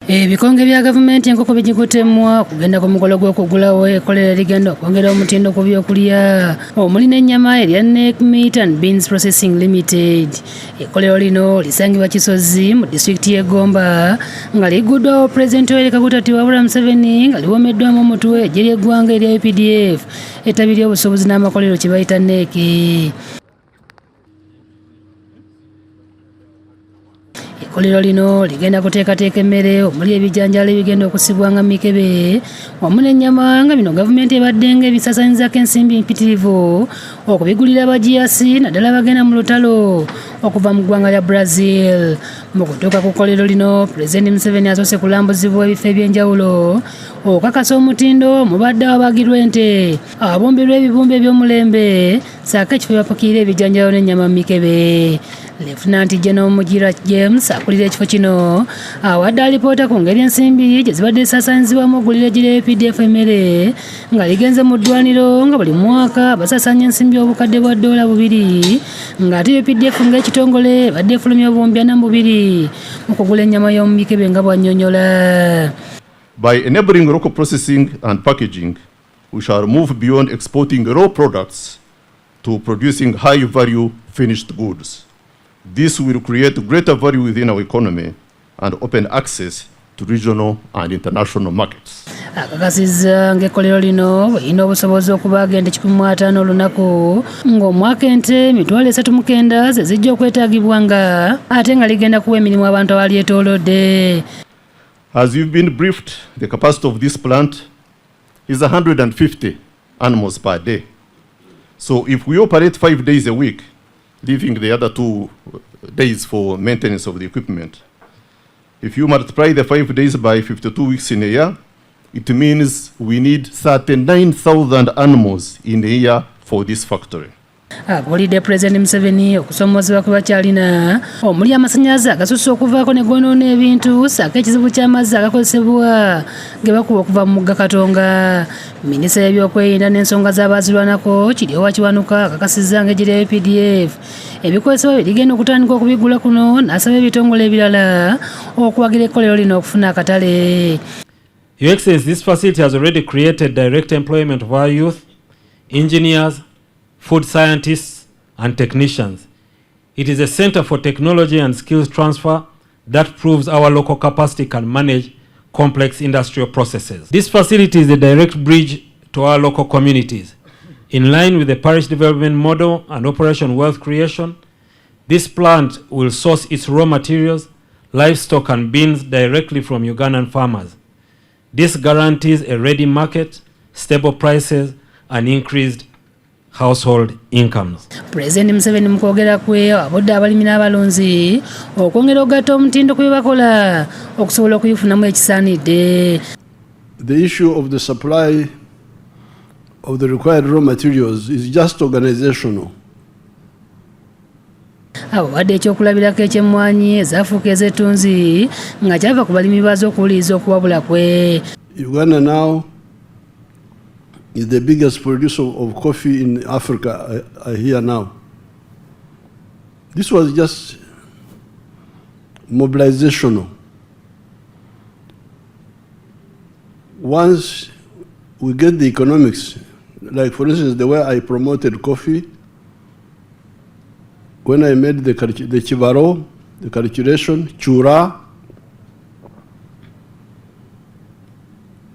Ebikonge bya gavumenti enkoko bijikutemwa kugenda ku mukolo gw'okugulawo ekkolero erigenda okwongera omutindo ku byokulya omuli n'ennyama erya Neck Meat and Beans Processing Limited. Ekkolero lino lisangibwa Kisozi mu disitulikiti y'e Gomba nga ligguddwawo Pulezidenti Yoweri Kaguta Museveni nga liwomeddwamu omutwe eggye ly'eggwanga erya UPDF ettabi ly'obusuubuzi n'amakolero kye bayita NEC. Ekkolero lino ligenda kuteekateeka emmere omuli ebijanjaalo ebigenda okusibwa nga mikebe wamu n'ennyama nga bino gavumenti ebadde nga ebisasaanyizako ensimbi mpitirivu okubigulira abajiyasi naddala bagenda mu lutalo okuva mu ggwanga lya Brazil. Mu kutuuka ku kkolero lino Pulezidenti Museveni asoose kulambuzibwa ebifo eby'enjawulo okakasa omutindo mubadde abagirwa ente abumbilwa ebibumbe eby'omulembe saako ekifo bapakirira ebijanjaalo n'ennyama mu mikebe. Lieutenant General Mugira James akulira ekifo kino awadde alipoota ku ngeri ensimbi gye zibadde zisaasaanyizibwamu okulira eggye lya UPDF emmere nga ligenze mu ddwaniro nga buli mwaka basaasaanya ensimbi obukadde bwa $2 nga ate UPDF ng'ekitongole ebadde efulumya obuwumbi 42 mu kugula ennyama y'omu mikebe nga bw'annyonnyola. By enabling local processing and packaging, we shall move beyond exporting raw products to producing high-value finished goods. This will create greater value within our economy and open access to regional and international markets. Akakasizza ng'ekkolero lino bw'erina obusobozi okubaaga ente 15 olunaku ng'omwaka ente 39 ze zijja okwetaagibwanga ate nga ligenda kuwa emirimu abantu abalyetoolodde. As you've been briefed, the capacity of this plant is 150 animals per day. So if we operate 5 days a week, leaving the other 2 days for maintenance of the equipment, if you multiply the 5 days by 52 weeks in a year, it means we need 39,000 animals in a year for this factory. Abuulidde Pulezidenti Museveni okusoomozebwa kwe bakyalina omuli amasannyalaze agasusse okuvaako ne goonoona ebintu saako ekizibu ky'amazzi agakozesebwa ge bakuba okuva mu mugga Katonga. Minisita y'ebyokwerinda n'ensonga z'abaazirwanako Kiryowa Kiwanuka akakasizza ng'eggye lya UPDF ebikozesebwa bye ligenda okutandika okubigula kuno n'asaba ebitongole ebirala okuwagira ekkolero lino okufuna akatale. Your Excellency, this facility has already created direct employment of our youth, engineers, food scientists and technicians. It is a center for technology and skills transfer that proves our local capacity can manage complex industrial processes. This facility is a direct bridge to our local communities. In line with the parish development model and Operation Wealth Creation, this plant will source its raw materials, livestock and beans directly from Ugandan farmers. This guarantees a ready market, stable prices and increased household incomes. Pulezidenti Museveni mu kwogera kwe abudde abalimi n'abalunzi okwongera okugatta omutindo ku byebakola okusobola okuyifunamu ekisaanidde. The issue of the supply of the required raw materials is just organizational. Wadde ekyokulabirako eky'emmwanyi ezaafuuka ez'ettunzi nga kyava ku balimi baazo okuwuliriza okuwabula kwe. Uganda now is the biggest producer of coffee in Africa, I hear now. This was just mobilizational. Once we get the economics, like for instance, the way I promoted coffee, when I made the chibaro, the calculation, chura,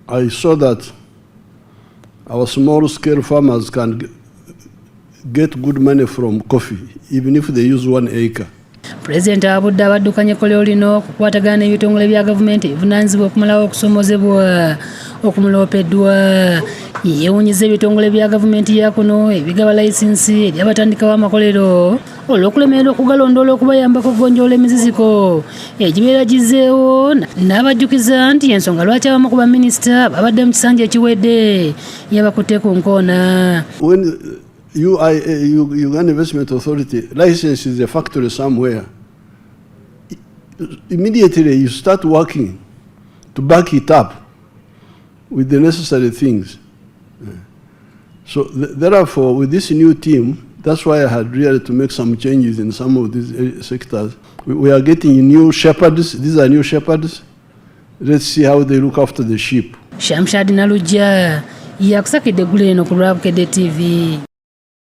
I saw that our small-scale farmers can get good money from coffee, even if they use 1 acre. Pulezidenti abudde abaddukanya ekkolero lino okukwatagana n'ebitongole bya gavumenti ebivunaanyizibwa okumalawo okusoomozebwa okumuloopeddwa. Yeewuunyizza ebitongole bya gavumenti ya kuno ebigaba layisinsi eri abatandika b'amakolero olw'okulemererwa okugalondoola okubayambako okugonjoola emiziziko egibeera gizzeewo n'abajjukiza nti ensonga lwaki abamu ku baminisita babadde mu kisanja ekiwedde yabakutte ku nkoona. Uganda Investment Authority licenses a factory somewhere. Immediately you start working to back it up with the necessary things. So therefore, with this new team, that's why I had really to make some changes in some of these sectors. We are getting new shepherds. These are new shepherds. let's see how they look after the sheep. Shamshad Nalujja yakusakidde eggulu eno ku lwa Bukedde TV.